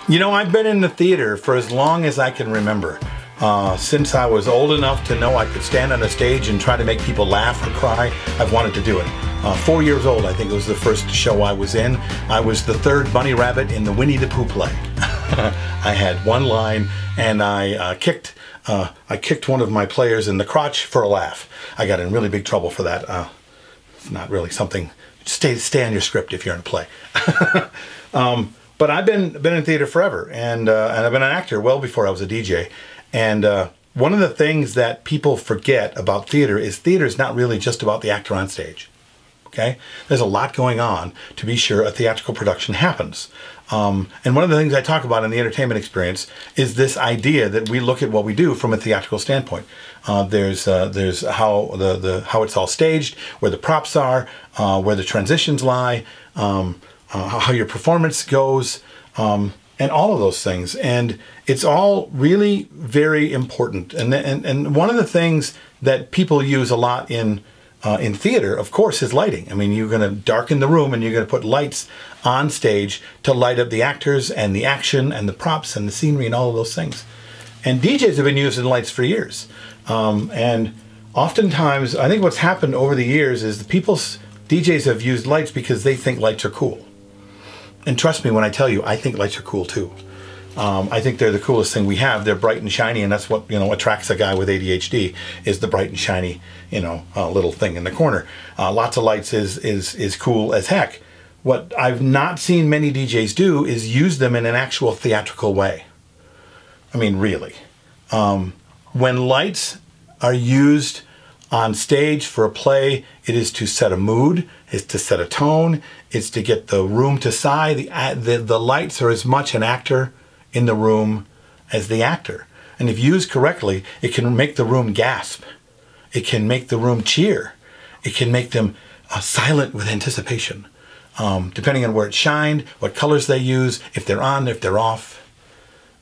You know, I've been in the theater for as long as I can remember. Since I was old enough to know I could stand on a stage and try to make people laugh or cry, I've wanted to do it. 4 years old, I think it was the first show I was in. I was the third bunny rabbit in the Winnie the Pooh play. I had one line, and I kicked one of my players in the crotch for a laugh. I got in really big trouble for that. It's not really something. Stay on your script if you're in a play. But I've been in theater forever, and I've been an actor well before I was a DJ. And one of the things that people forget about theater is not really just about the actor on stage. Okay, there's a lot going on to be sure a theatrical production happens. And one of the things I talk about in the entertainment experience is this idea that we look at what we do from a theatrical standpoint. There's how how it's all staged, where the props are, where the transitions lie, how your performance goes, and all of those things. And it's all really very important. And one of the things that people use a lot in theater, of course, is lighting. I mean, you're going to darken the room and you're going to put lights on stage to light up the actors and the action and the props and the scenery and all of those things. And DJs have been using lights for years. And oftentimes, I think what's happened over the years is DJs have used lights because they think lights are cool. And trust me when I tell you, I think lights are cool too. I think they're the coolest thing we have. They're bright and shiny, and that's what, attracts a guy with ADHD, is the bright and shiny, little thing in the corner. Lots of lights is cool as heck. What I've not seen many DJs do is use them in an actual theatrical way. I mean, really. When lights are used on stage for a play, it is to set a mood, it's to set a tone, it's to get the room to sigh. The lights are as much an actor in the room as the actor. And if used correctly, it can make the room gasp. It can make the room cheer. It can make them silent with anticipation, depending on where it's shined, what colors they use, if they're on, if they're off.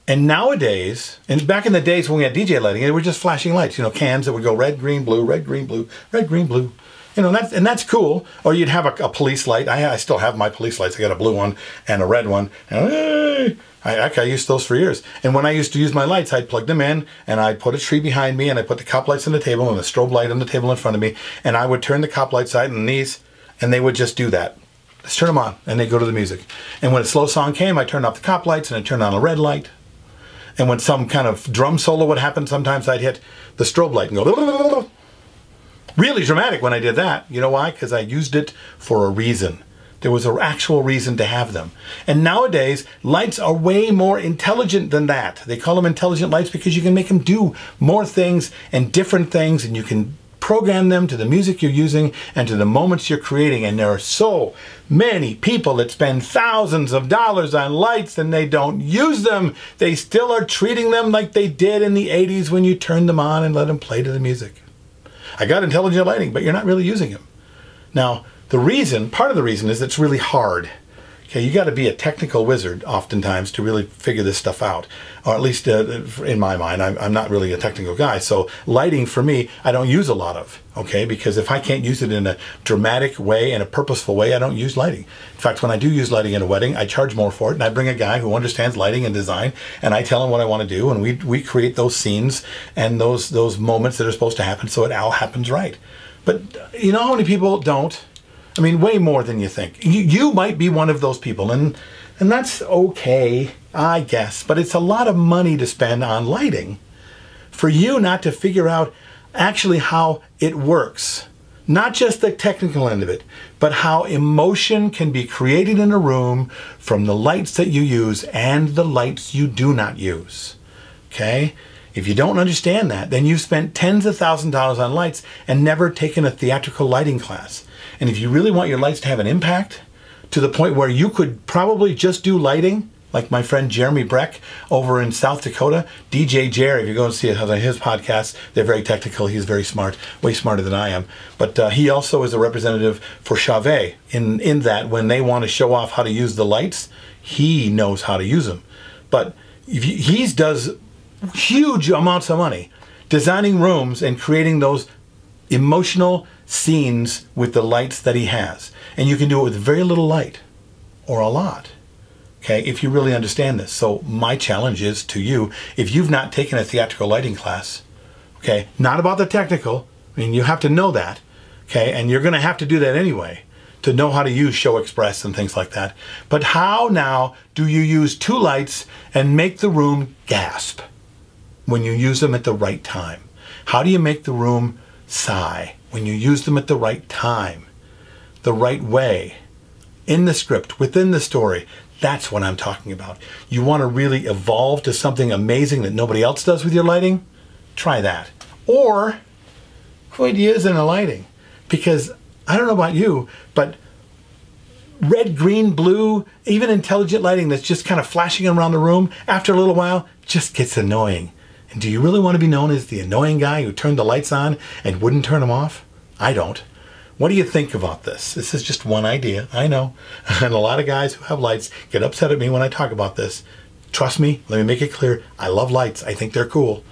And nowadays, and back in the days when we had DJ lighting, it were just flashing lights, cans that would go red, green, blue, red, green, blue, red, green, blue. That's cool. Or you'd have a police light. I still have my police lights. I got a blue one and a red one. And I used those for years. And when I used to use my lights, I'd plug them in, and I'd put a tree behind me, and I'd put the cop lights on the table and a strobe light on the table in front of me, and I would turn the cop lights out and these, and they would just do that. Just turn them on, and they'd go to the music. And when a slow song came, I turned off the cop lights, and I turned on a red light. And when some kind of drum solo would happen, sometimes I'd hit the strobe light and go, really dramatic when I did that. You know why? Because I used it for a reason. There was an actual reason to have them. And nowadays, lights are way more intelligent than that. They call them intelligent lights because you can make them do more things and different things, and you can program them to the music you're using and to the moments you're creating. And there are so many people that spend thousands of dollars on lights and they don't use them. They still are treating them like they did in the 80s when you turned them on and let them play to the music. I got intelligent lighting, but you're not really using them. Now, part of the reason is it's really hard. Okay, you got to be a technical wizard oftentimes to really figure this stuff out. Or at least in my mind, I'm not really a technical guy. So lighting for me, I don't use a lot of, okay? Because if I can't use it in a dramatic way, in a purposeful way, I don't use lighting. In fact, when I do use lighting in a wedding, I charge more for it, and I bring a guy who understands lighting and design, and I tell him what I want to do, and we create those scenes and those moments that are supposed to happen so it all happens right. But you know how many people don't? I mean, way more than you think. You might be one of those people, and that's okay, I guess. But it's a lot of money to spend on lighting for you not to figure out actually how it works. Not just the technical end of it, but how emotion can be created in a room from the lights that you use and the lights you do not use. Okay? If you don't understand that, then you've spent tens of thousands of dollars on lights and never taken a theatrical lighting class. And if you really want your lights to have an impact, to the point where you could probably just do lighting, like my friend Jeremy Breck over in South Dakota, DJ Jerry, if you go and see it on his podcast, they're very technical, he's very smart, way smarter than I am. But he also is a representative for Chauvet in that when they want to show off how to use the lights, he knows how to use them. But he does huge amounts of money designing rooms and creating those emotional scenes with the lights that he has. And you can do it with very little light or a lot. okay, if you really understand this. So my challenge is to you, if you've not taken a theatrical lighting class, okay, not about the technical, I mean, you have to know that, okay, and you're going to have to do that anyway to know how to use Show Express and things like that. But how now do you use 2 lights and make the room gasp when you use them at the right time? How do you make the room sigh when you use them at the right time, the right way, in the script, within the story? That's what I'm talking about. You want to really evolve to something amazing that nobody else does with your lighting? Try that. Or quit using the lighting. Because I don't know about you, but red, green, blue, even intelligent lighting that's just kind of flashing around the room, after a little while, just gets annoying. And do you really want to be known as the annoying guy who turned the lights on and wouldn't turn them off? I don't. What do you think about this? This is just one idea, I know. And a lot of guys who have lights get upset at me when I talk about this. Trust me, let me make it clear, I love lights. I think they're cool.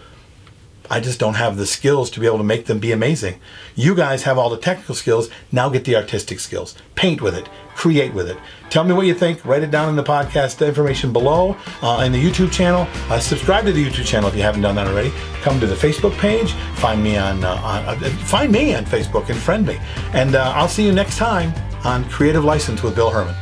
I just don't have the skills to be able to make them be amazing. You guys have all the technical skills, now get the artistic skills. Paint with it, create with it. Tell me what you think, write it down in the podcast information below, in the YouTube channel. Subscribe to the YouTube channel if you haven't done that already. Come to the Facebook page, find me on Facebook and friend me. And I'll see you next time on Creative License with Bill Herman.